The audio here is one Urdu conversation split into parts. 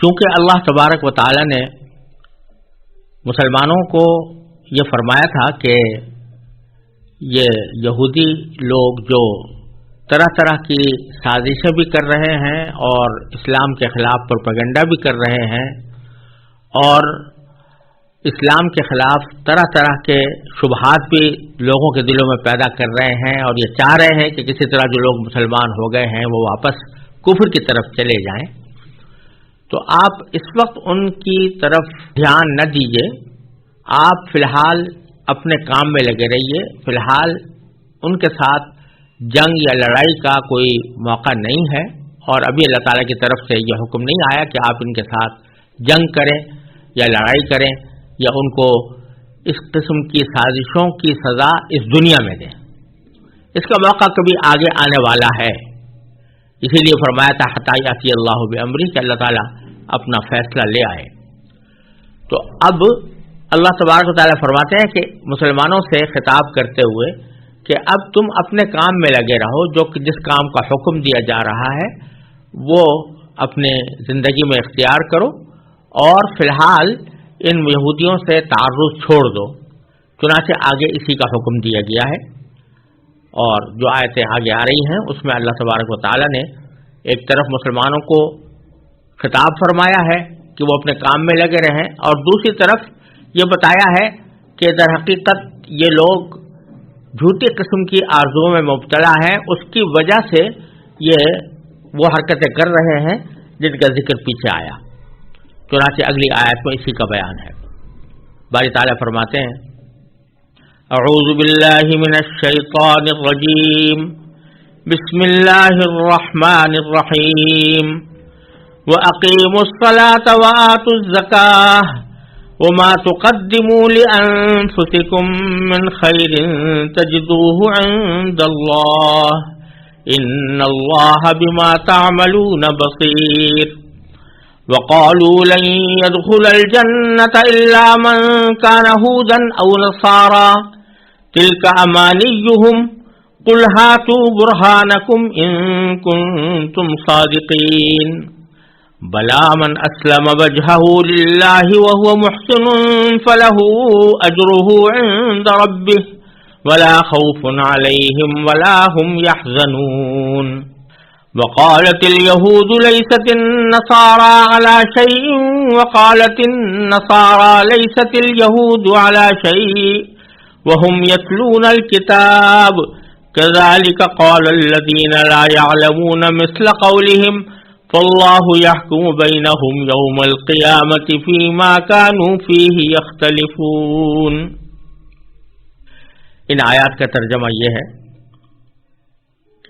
چونکہ اللہ تبارک و تعالی نے مسلمانوں کو یہ فرمایا تھا کہ یہ یہودی لوگ جو طرح طرح کی سازشیں بھی کر رہے ہیں اور اسلام کے خلاف پروپیگنڈا بھی کر رہے ہیں اور اسلام کے خلاف طرح طرح کے شبہات بھی لوگوں کے دلوں میں پیدا کر رہے ہیں اور یہ چاہ رہے ہیں کہ کسی طرح جو لوگ مسلمان ہو گئے ہیں وہ واپس کفر کی طرف چلے جائیں، تو آپ اس وقت ان کی طرف دھیان نہ دیجیے، آپ فی الحال اپنے کام میں لگے رہیے۔ فی الحال ان کے ساتھ جنگ یا لڑائی کا کوئی موقع نہیں ہے، اور ابھی اللہ تعالیٰ کی طرف سے یہ حکم نہیں آیا کہ آپ ان کے ساتھ جنگ کریں یا لڑائی کریں یا ان کو اس قسم کی سازشوں کی سزا اس دنیا میں دیں۔ اس کا موقع کبھی آگے آنے والا ہے، اسی لیے فرمایا تھا حتی یاتی اللہ بامرہ کہ اللہ تعالیٰ اپنا فیصلہ لے آئے۔ تو اب اللہ تبارک و تعالیٰ فرماتے ہیں کہ مسلمانوں سے خطاب کرتے ہوئے کہ اب تم اپنے کام میں لگے رہو، جو کہ جس کام کا حکم دیا جا رہا ہے وہ اپنے زندگی میں اختیار کرو، اور فی الحال ان یہودیوں سے تعرض چھوڑ دو۔ چنانچہ آگے اسی کا حکم دیا گیا ہے، اور جو آیتیں آگے آ رہی ہیں اس میں اللہ تبارک و تعالیٰ نے ایک طرف مسلمانوں کو خطاب فرمایا ہے کہ وہ اپنے کام میں لگے رہیں، اور دوسری طرف یہ بتایا ہے کہ در حقیقت یہ لوگ جھوٹی قسم کی آرزوؤں میں مبتلا ہیں، اس کی وجہ سے یہ وہ حرکتیں کر رہے ہیں جن کا ذکر پیچھے آیا۔ چنانچہ اگلی آیت میں اسی کا بیان ہے۔ باری تعالیٰ فرماتے ہیں اعوذ باللہ من الشیطان الرجیم بسم اللہ الرحمن الرحیم وَأَقِيمُوا الصَّلَاةَ وَآتُوا الزَّكَاةَ وَمَا تُقَدِّمُوا لِأَنفُسِكُم مِّنْ خَيْرٍ تَجِدُوهُ عِندَ اللَّهِ إِنَّ اللَّهَ بِمَا تَعْمَلُونَ بَصِيرٌ وَقَالُوا لَن يَدْخُلَ الْجَنَّةَ إِلَّا مَن كَانَ هُودًا أَوْ نَصَارَىٰ تِلْكَ أَمَانِيُّهُمْ قُلْ هَاتُوا بُرْهَانَكُمْ إِن كُنتُمْ صَادِقِينَ بَلَىٰ مَنْ أَسْلَمَ وَجْهَهُ لِلَّهِ وَهُوَ مُحْسِنٌ فَلَهُ أَجْرُهُ عِندَ رَبِّهِ وَلَا خَوْفٌ عَلَيْهِمْ وَلَا هُمْ يَحْزَنُونَ وَقَالَتِ الْيَهُودُ لَيْسَتِ النَّصَارَىٰ عَلَىٰ شَيْءٍ وَقَالَتِ النَّصَارَىٰ لَيْسَتِ الْيَهُودُ عَلَىٰ شَيْءٍ وَهُمْ يَتْلُونَ الْكِتَابَ كَذَٰلِكَ قَالَ الَّذِينَ لَا يَعْلَمُونَ مِثْلَ قَوْلِهِمْ فَاللَّهُ يَحْكُمُ بَيْنَهُمْ يَوْمَ الْقِيَامَةِ فِيمَا كَانُوا فِيهِ يَخْتَلِفُونَ۔ ان آیات کا ترجمہ یہ ہے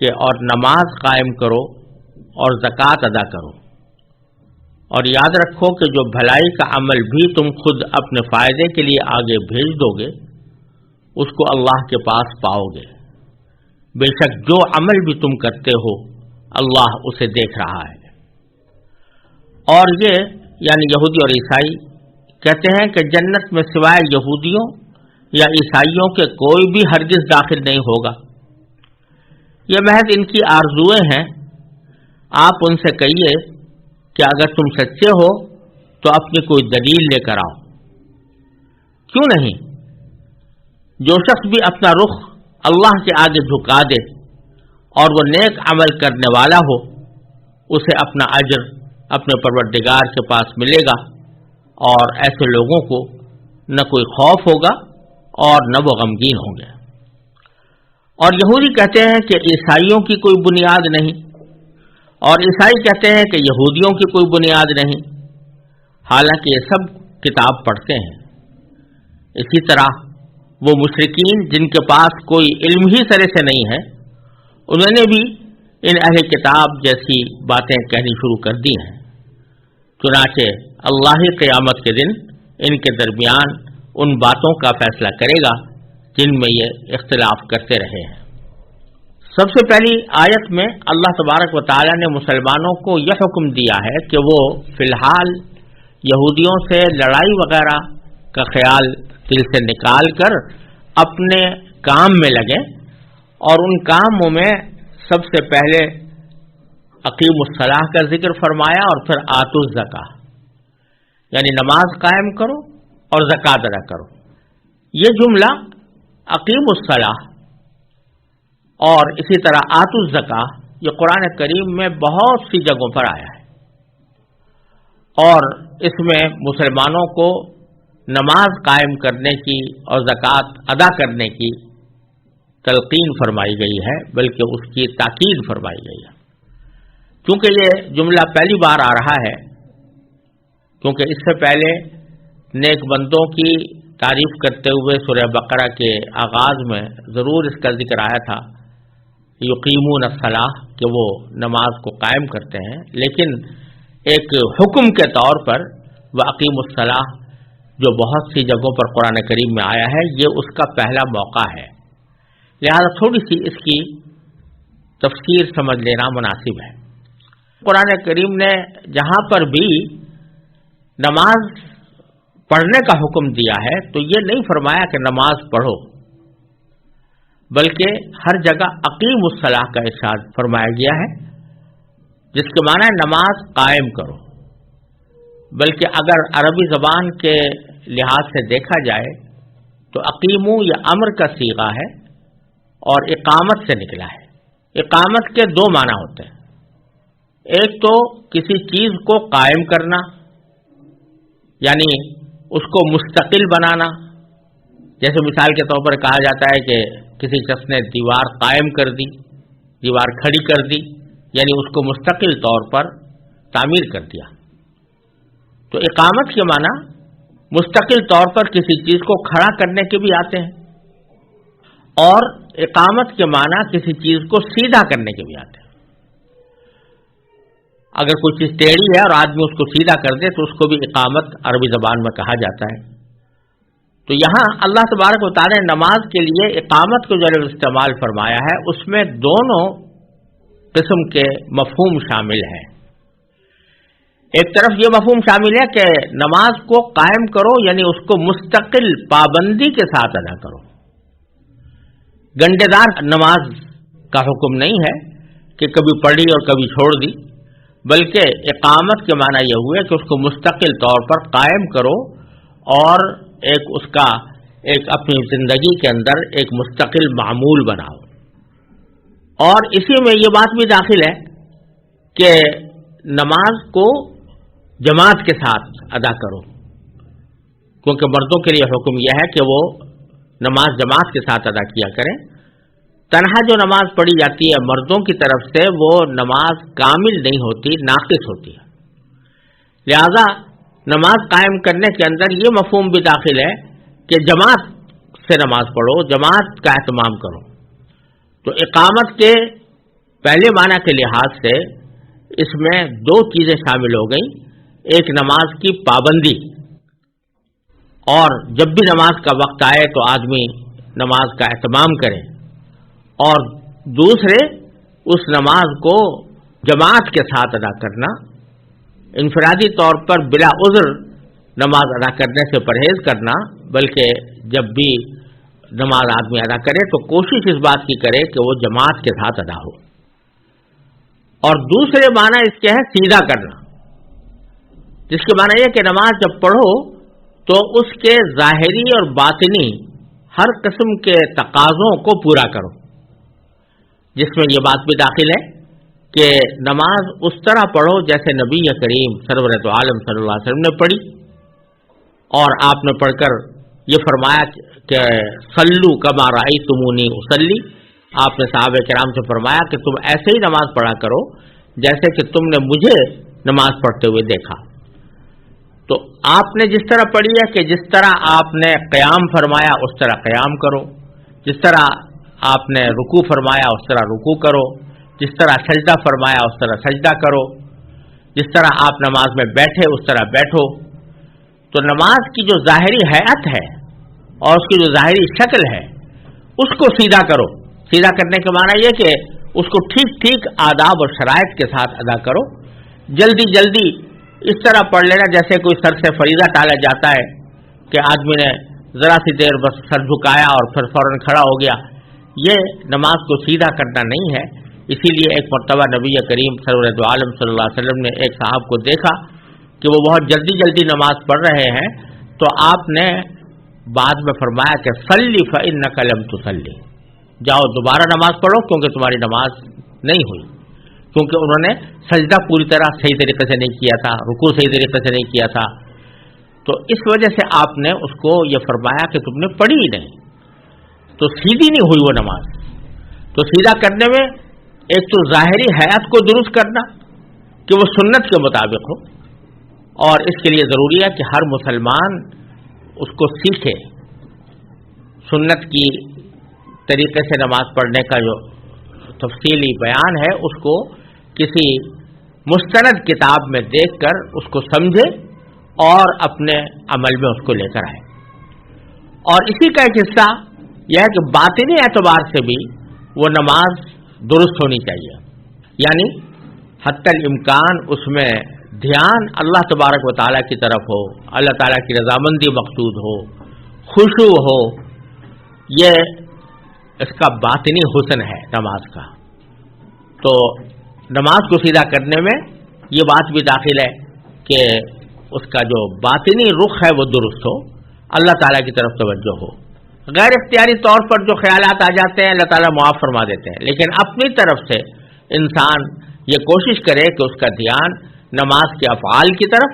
کہ اور نماز قائم کرو اور زکوٰۃ ادا کرو، اور یاد رکھو کہ جو بھلائی کا عمل بھی تم خود اپنے فائدے کے لیے آگے بھیج دو گے اس کو اللہ کے پاس پاؤ گے، بے شک جو عمل بھی تم کرتے ہو اللہ اسے دیکھ رہا ہے۔ اور یہ یعنی یہودی اور عیسائی کہتے ہیں کہ جنت میں سوائے یہودیوں یا عیسائیوں کے کوئی بھی ہرگز داخل نہیں ہوگا، یہ محض ان کی آرزوئیں ہیں۔ آپ ان سے کہیے کہ اگر تم سچے ہو تو اپنی کوئی دلیل لے کر آؤ۔ کیوں نہیں؟ جو شخص بھی اپنا رخ اللہ کے آگے جھکا دے اور وہ نیک عمل کرنے والا ہو، اسے اپنا اجر اپنے پروردگار کے پاس ملے گا، اور ایسے لوگوں کو نہ کوئی خوف ہوگا اور نہ وہ غمگین ہوں گے۔ اور یہودی کہتے ہیں کہ عیسائیوں کی کوئی بنیاد نہیں، اور عیسائی کہتے ہیں کہ یہودیوں کی کوئی بنیاد نہیں، حالانکہ یہ سب کتاب پڑھتے ہیں۔ اسی طرح وہ مشرکین جن کے پاس کوئی علم ہی سرے سے نہیں ہے، انہوں نے بھی ان اہل کتاب جیسی باتیں کہنی شروع کر دی ہیں۔ چنانچہ اللہ ہی قیامت کے دن ان کے درمیان ان باتوں کا فیصلہ کرے گا جن میں یہ اختلاف کرتے رہے ہیں۔ سب سے پہلی آیت میں اللہ تبارک و تعالی نے مسلمانوں کو یہ حکم دیا ہے کہ وہ فی الحال یہودیوں سے لڑائی وغیرہ کا خیال دل سے نکال کر اپنے کام میں لگیں، اور ان کاموں میں سب سے پہلے اقیم الصلاح کا ذکر فرمایا اور پھر آتوا الزکاۃ، یعنی نماز قائم کرو اور زکوٰۃ ادا کرو. یہ جملہ اقیم الصلاۃ اور اسی طرح آتوا الزکاۃ یہ قرآن کریم میں بہت سی جگہوں پر آیا ہے، اور اس میں مسلمانوں کو نماز قائم کرنے کی اور زکوٰۃ ادا کرنے کی تلقین فرمائی گئی ہے، بلکہ اس کی تاکید فرمائی گئی ہے. چونکہ یہ جملہ پہلی بار آ رہا ہے، کیونکہ اس سے پہلے نیک بندوں کی تعریف کرتے ہوئے سورہ بقرہ کے آغاز میں ضرور اس کا ذکر آیا تھا، یقیمون الصلاۃ، کہ وہ نماز کو قائم کرتے ہیں، لیکن ایک حکم کے طور پر واقیموا الصلاۃ جو بہت سی جگہوں پر قرآن کریم میں آیا ہے، یہ اس کا پہلا موقع ہے. لہذا تھوڑی سی اس کی تفسیر سمجھ لینا مناسب ہے. قرآن کریم نے جہاں پر بھی نماز پڑھنے کا حکم دیا ہے تو یہ نہیں فرمایا کہ نماز پڑھو، بلکہ ہر جگہ اقیم الصلاۃ کا ارشاد فرمایا گیا ہے، جس کے معنی ہے نماز قائم کرو. بلکہ اگر عربی زبان کے لحاظ سے دیکھا جائے تو اقیمو یہ امر کا صیغہ ہے اور اقامت سے نکلا ہے. اقامت کے دو معنی ہوتے ہیں، ایک تو کسی چیز کو قائم کرنا، یعنی اس کو مستقل بنانا. جیسے مثال کے طور پر کہا جاتا ہے کہ کسی شخص نے دیوار قائم کر دی، دیوار کھڑی کر دی، یعنی اس کو مستقل طور پر تعمیر کر دیا. تو اقامت کے معنی مستقل طور پر کسی چیز کو کھڑا کرنے کے بھی آتے ہیں، اور اقامت کے معنی کسی چیز کو سیدھا کرنے کے بھی آتے ہیں. اگر کوئی چیز ٹیڑھی ہے اور آدمی اس کو سیدھا کر دے تو اس کو بھی اقامت عربی زبان میں کہا جاتا ہے. تو یہاں اللہ تبارک و تعالی نے نماز کے لیے اقامت کو جو استعمال فرمایا ہے، اس میں دونوں قسم کے مفہوم شامل ہیں. ایک طرف یہ مفہوم شامل ہے کہ نماز کو قائم کرو، یعنی اس کو مستقل پابندی کے ساتھ ادا کرو. گنڈے دار نماز کا حکم نہیں ہے کہ کبھی پڑھی اور کبھی چھوڑ دی، بلکہ اقامت کے معنی یہ ہوئے کہ اس کو مستقل طور پر قائم کرو اور اس کا اپنی زندگی کے اندر ایک مستقل معمول بناؤ. اور اسی میں یہ بات بھی داخل ہے کہ نماز کو جماعت کے ساتھ ادا کرو، کیونکہ مردوں کے لیے حکم یہ ہے کہ وہ نماز جماعت کے ساتھ ادا کیا کریں. تنہا جو نماز پڑھی جاتی ہے مردوں کی طرف سے، وہ نماز کامل نہیں ہوتی، ناقص ہوتی ہے. لہذا نماز قائم کرنے کے اندر یہ مفہوم بھی داخل ہے کہ جماعت سے نماز پڑھو، جماعت کا اہتمام کرو. تو اقامت کے پہلے معنی کے لحاظ سے اس میں دو چیزیں شامل ہو گئیں، ایک نماز کی پابندی، اور جب بھی نماز کا وقت آئے تو آدمی نماز کا اہتمام کرے، اور دوسرے اس نماز کو جماعت کے ساتھ ادا کرنا، انفرادی طور پر بلا عذر نماز ادا کرنے سے پرہیز کرنا، بلکہ جب بھی نماز آدمی ادا کرے تو کوشش اس بات کی کرے کہ وہ جماعت کے ساتھ ادا ہو. اور دوسرے معنی اس کے ہے سیدھا کرنا، جس کے معنی یہ کہ نماز جب پڑھو تو اس کے ظاہری اور باطنی ہر قسم کے تقاضوں کو پورا کرو، جس میں یہ بات بھی داخل ہے کہ نماز اس طرح پڑھو جیسے نبی کریم سرور دو عالم صلی اللہ علیہ وسلم نے پڑھی. اور آپ نے پڑھ کر یہ فرمایا کہ صلو کما رأیتمونی اصلی، آپ نے صحابہ کرام سے فرمایا کہ تم ایسے ہی نماز پڑھا کرو جیسے کہ تم نے مجھے نماز پڑھتے ہوئے دیکھا. تو آپ نے جس طرح پڑھی ہے کہ جس طرح آپ نے قیام فرمایا اس طرح قیام کرو، جس طرح آپ نے رکوع فرمایا اس طرح رکوع کرو، جس طرح سجدہ فرمایا اس طرح سجدہ کرو، جس طرح آپ نماز میں بیٹھے اس طرح بیٹھو. تو نماز کی جو ظاہری حیت ہے اور اس کی جو ظاہری شکل ہے اس کو سیدھا کرو. سیدھا کرنے کے معنی یہ کہ اس کو ٹھیک ٹھیک آداب اور شرائط کے ساتھ ادا کرو. جلدی جلدی اس طرح پڑھ لینا جیسے کوئی سر سے فریضہ ٹالا جاتا ہے کہ آدمی نے ذرا سی دیر بس سر جھکایا اور پھر فوراً کھڑا ہو گیا. یہ نماز کو سیدھا کرنا نہیں ہے. اسی لیے ایک مرتبہ نبی کریم سرور دو عالم صلی اللہ علیہ وسلم نے ایک صاحب کو دیکھا کہ وہ بہت جلدی جلدی نماز پڑھ رہے ہیں، تو آپ نے بعد میں فرمایا کہ صلی فإنک لم تصلی، جاؤ دوبارہ نماز پڑھو کیونکہ تمہاری نماز نہیں ہوئی، کیونکہ انہوں نے سجدہ پوری طرح صحیح طریقے سے نہیں کیا تھا، رکوع صحیح طریقے سے نہیں کیا تھا، تو اس وجہ سے آپ نے اس کو یہ فرمایا کہ تم نے پڑھی ہی نہیں، تو سیدھی نہیں ہوئی وہ نماز۔ تو سیدھا کرنے میں ایک تو ظاہری حیات کو درست کرنا کہ وہ سنت کے مطابق ہو، اور اس کے لیے ضروری ہے کہ ہر مسلمان اس کو سیکھے، سنت کی طریقے سے نماز پڑھنے کا جو تفصیلی بیان ہے اس کو کسی مستند کتاب میں دیکھ کر اس کو سمجھے اور اپنے عمل میں اس کو لے کر آئے۔ اور اسی کا ایک حصہ یہ ہے کہ باطنی اعتبار سے بھی وہ نماز درست ہونی چاہیے، یعنی حتی الامکان اس میں دھیان اللہ تبارک و تعالیٰ کی طرف ہو، اللہ تعالیٰ کی رضامندی مقصود ہو، خشوع ہو، یہ اس کا باطنی حسن ہے نماز کا۔ تو نماز کو سیدھا کرنے میں یہ بات بھی داخل ہے کہ اس کا جو باطنی رخ ہے وہ درست ہو، اللہ تعالیٰ کی طرف توجہ ہو۔ غیر اختیاری طور پر جو خیالات آ جاتے ہیں اللہ تعالیٰ معاف فرما دیتے ہیں، لیکن اپنی طرف سے انسان یہ کوشش کرے کہ اس کا دھیان نماز کے افعال کی طرف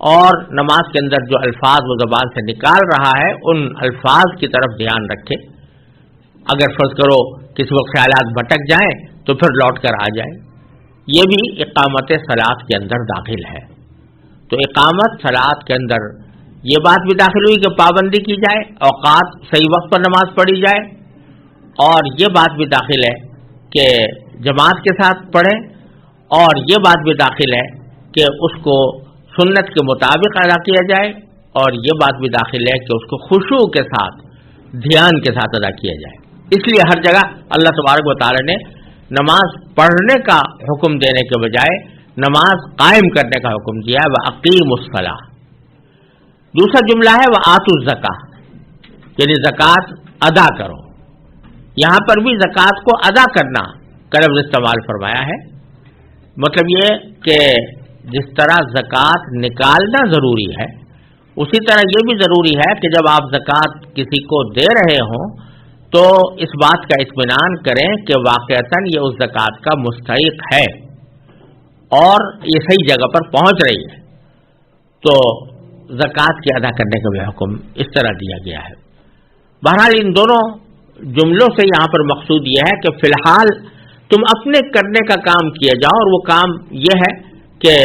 اور نماز کے اندر جو الفاظ وہ زبان سے نکال رہا ہے ان الفاظ کی طرف دھیان رکھے۔ اگر فرض کرو کسی وقت خیالات بھٹک جائیں تو پھر لوٹ کر آ جائے، یہ بھی اقامت صلاۃ کے اندر داخل ہے۔ تو اقامت صلاۃ کے اندر یہ بات بھی داخل ہوئی کہ پابندی کی جائے، اوقات صحیح وقت پر نماز پڑھی جائے، اور یہ بات بھی داخل ہے کہ جماعت کے ساتھ پڑھیں، اور یہ بات بھی داخل ہے کہ اس کو سنت کے مطابق ادا کیا جائے، اور یہ بات بھی داخل ہے کہ اس کو خشوع کے ساتھ دھیان کے ساتھ ادا کیا جائے۔ اس لیے ہر جگہ اللہ تبارک و تعالی نے نماز پڑھنے کا حکم دینے کے بجائے نماز قائم کرنے کا حکم دیا ہے، وَأَقِیمُوا الصَّلَاةَ۔ دوسرا جملہ ہے وَآتُوا الزَّکَاۃَ، یعنی زکوٰۃ ادا کرو۔ یہاں پر بھی زکوٰۃ کو ادا کرنا کا لفظ استعمال فرمایا ہے، مطلب یہ کہ جس طرح زکوٰۃ نکالنا ضروری ہے اسی طرح یہ بھی ضروری ہے کہ جب آپ زکوٰۃ کسی کو دے رہے ہوں تو اس بات کا اطمینان کریں کہ واقعتاً یہ اس زکوٰۃ کا مستحق ہے اور یہ صحیح جگہ پر پہنچ رہی ہے، تو زکوٰۃ کے ادا کرنے کا بھی حکم اس طرح دیا گیا ہے۔ بہرحال ان دونوں جملوں سے یہاں پر مقصود یہ ہے کہ فی الحال تم اپنے کرنے کا کام کیے جاؤ، اور وہ کام یہ ہے کہ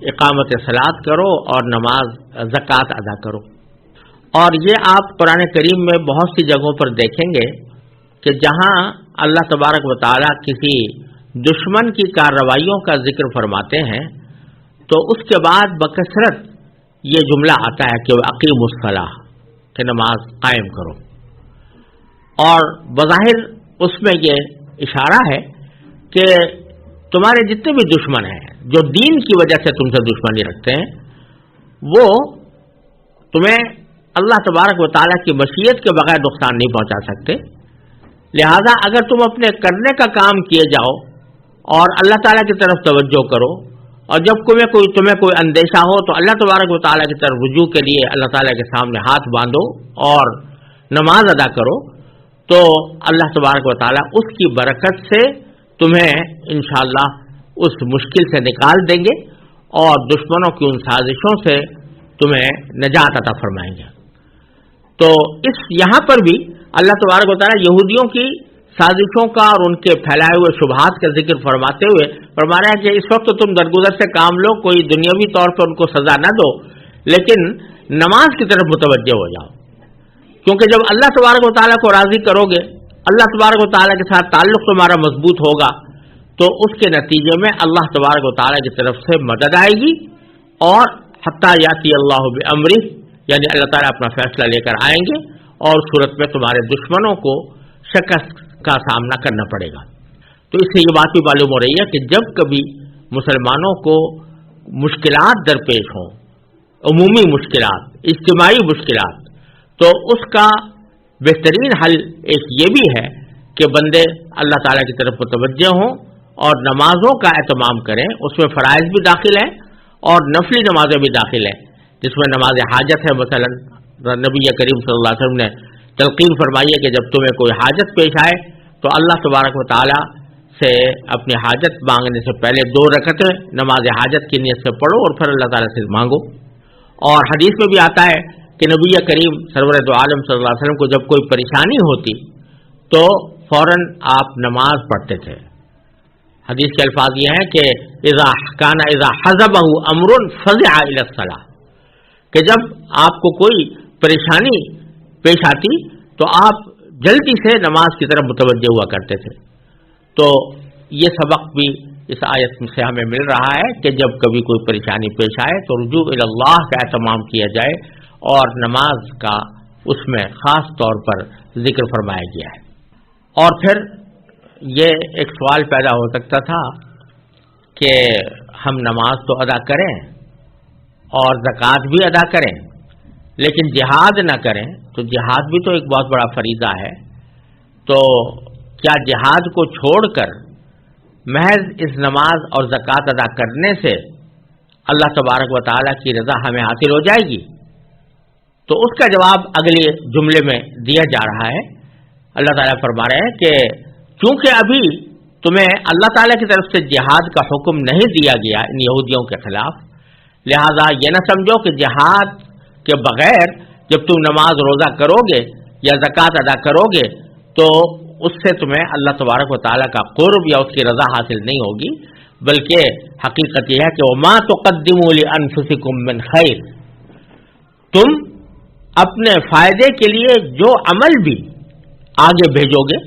اقامت صلاۃ کرو اور نماز زکوٰۃ ادا کرو۔ اور یہ آپ قرآن کریم میں بہت سی جگہوں پر دیکھیں گے کہ جہاں اللہ تبارک و تعالیٰ کسی دشمن کی کارروائیوں کا ذکر فرماتے ہیں تو اس کے بعد بکثرت یہ جملہ آتا ہے کہ اقیموا الصلاۃ، کہ نماز قائم کرو، اور بظاہر اس میں یہ اشارہ ہے کہ تمہارے جتنے بھی دشمن ہیں جو دین کی وجہ سے تم سے دشمنی رکھتے ہیں وہ تمہیں اللہ تبارک و تعالیٰ کی مشیت کے بغیر نقصان نہیں پہنچا سکتے، لہذا اگر تم اپنے کرنے کا کام کیے جاؤ اور اللہ تعالیٰ کی طرف توجہ کرو، اور جب تمہیں کوئی اندیشہ ہو تو اللہ تبارک و تعالیٰ کی طرف رجوع کے لیے اللہ تعالیٰ کے سامنے ہاتھ باندھو اور نماز ادا کرو، تو اللہ تبارک و تعالیٰ اس کی برکت سے تمہیں انشاءاللہ اس مشکل سے نکال دیں گے اور دشمنوں کی ان سازشوں سے تمہیں نجات عطا فرمائیں گے۔ تو یہاں پر بھی اللہ تبارک و تعالیٰ یہودیوں کی سازشوں کا اور ان کے پھیلائے ہوئے شبہات کا ذکر فرماتے ہوئے فرما رہا ہے کہ اس وقت تم درگزر سے کام لو، کوئی دنیاوی طور پر ان کو سزا نہ دو، لیکن نماز کی طرف متوجہ ہو جاؤ، کیونکہ جب اللہ تبارک و تعالیٰ کو راضی کرو گے، اللہ تبارک و تعالیٰ کے ساتھ تعلق تمہارا مضبوط ہوگا، تو اس کے نتیجے میں اللہ تبارک و تعالیٰ کی طرف سے مدد آئے گی، اور حتیٰ یاتی اللہ بامرہ، یعنی اللہ تعالیٰ اپنا فیصلہ لے کر آئیں گے اور صورت میں تمہارے دشمنوں کو شکست کا سامنا کرنا پڑے گا۔ تو اس سے یہ بات بھی معلوم ہو رہی ہے کہ جب کبھی مسلمانوں کو مشکلات درپیش ہوں، عمومی مشکلات، اجتماعی مشکلات، تو اس کا بہترین حل ایک یہ بھی ہے کہ بندے اللہ تعالیٰ کی طرف متوجہ ہوں اور نمازوں کا اہتمام کریں، اس میں فرائض بھی داخل ہیں اور نفلی نمازیں بھی داخل ہیں جس میں نماز حاجت ہے. مثلا نبی کریم صلی اللہ علیہ وسلم نے تلقین فرمائی ہے کہ جب تمہیں کوئی حاجت پیش آئے تو اللہ تبارک و تعالی سے اپنی حاجت مانگنے سے پہلے 2 رکعتیں نماز حاجت کی نیت سے پڑھو اور پھر اللہ تعالیٰ سے مانگو. اور حدیث میں بھی آتا ہے کہ نبی کریم سرور دو عالم صلی اللہ علیہ وسلم کو جب کوئی پریشانی ہوتی تو فوراً آپ نماز پڑھتے تھے. حدیث کے الفاظ یہ ہیں کہ اذا حزبہ امر فزع الی الصلاۃ، کہ جب آپ کو کوئی پریشانی پیش آتی تو آپ جلدی سے نماز کی طرف متوجہ ہوا کرتے تھے. تو یہ سبق بھی اس آیت سے ہمیں مل رہا ہے کہ جب کبھی کوئی پریشانی پیش آئے تو رجوع الی اللہ کا اہتمام کیا جائے، اور نماز کا اس میں خاص طور پر ذکر فرمایا گیا ہے. اور پھر یہ ایک سوال پیدا ہو سکتا تھا کہ ہم نماز تو ادا کریں اور زکوٰۃ بھی ادا کریں لیکن جہاد نہ کریں، تو جہاد بھی تو ایک بہت بڑا فریضہ ہے. تو کیا جہاد کو چھوڑ کر محض اس نماز اور زکوٰۃ ادا کرنے سے اللہ تبارک و تعالیٰ کی رضا ہمیں حاصل ہو جائے گی؟ تو اس کا جواب اگلے جملے میں دیا جا رہا ہے. اللہ تعالیٰ فرما رہے ہیں کہ چونکہ ابھی تمہیں اللہ تعالیٰ کی طرف سے جہاد کا حکم نہیں دیا گیا ان یہودیوں کے خلاف، لہذا یہ نہ سمجھو کہ جہاد کے بغیر جب تم نماز روزہ کرو گے یا زکوٰۃ ادا کرو گے تو اس سے تمہیں اللہ تبارک و تعالیٰ کا قرب یا اس کی رضا حاصل نہیں ہوگی، بلکہ حقیقت یہ ہے کہ وما تقدموا لانفسکم من خیر، تم اپنے فائدے کے لیے جو عمل بھی آگے بھیجو گے،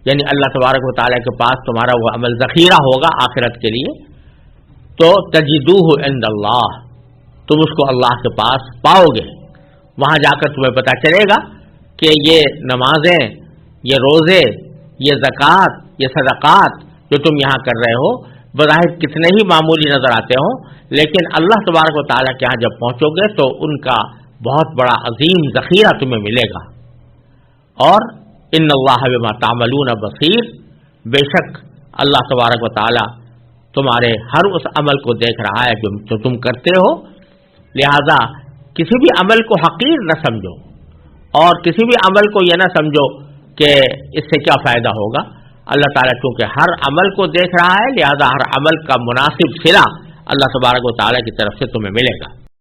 یعنی اللہ تبارک و تعالیٰ کے پاس تمہارا وہ عمل ذخیرہ ہوگا آخرت کے لیے، تو تجدوہ عند اللہ، تم اس کو اللہ کے پاس پاؤ گے. وہاں جا کر تمہیں پتہ چلے گا کہ یہ نمازیں، یہ روزے، یہ زکوٰۃ، یہ صدقات جو تم یہاں کر رہے ہو بظاہر کتنے ہی معمولی نظر آتے ہوں، لیکن اللہ تبارک و تعالیٰ کے ہاں جب پہنچو گے تو ان کا بہت بڑا عظیم ذخیرہ تمہیں ملے گا. اور ان اللہ بما تعملون بصیر، بے شک اللہ تبارک و تعالیٰ تمہارے ہر اس عمل کو دیکھ رہا ہے جو تم کرتے ہو. لہذا کسی بھی عمل کو حقیر نہ سمجھو اور کسی بھی عمل کو یہ نہ سمجھو کہ اس سے کیا فائدہ ہوگا. اللہ تعالیٰ چونکہ ہر عمل کو دیکھ رہا ہے لہذا ہر عمل کا مناسب صلہ اللہ تبارک و تعالیٰ کی طرف سے تمہیں ملے گا.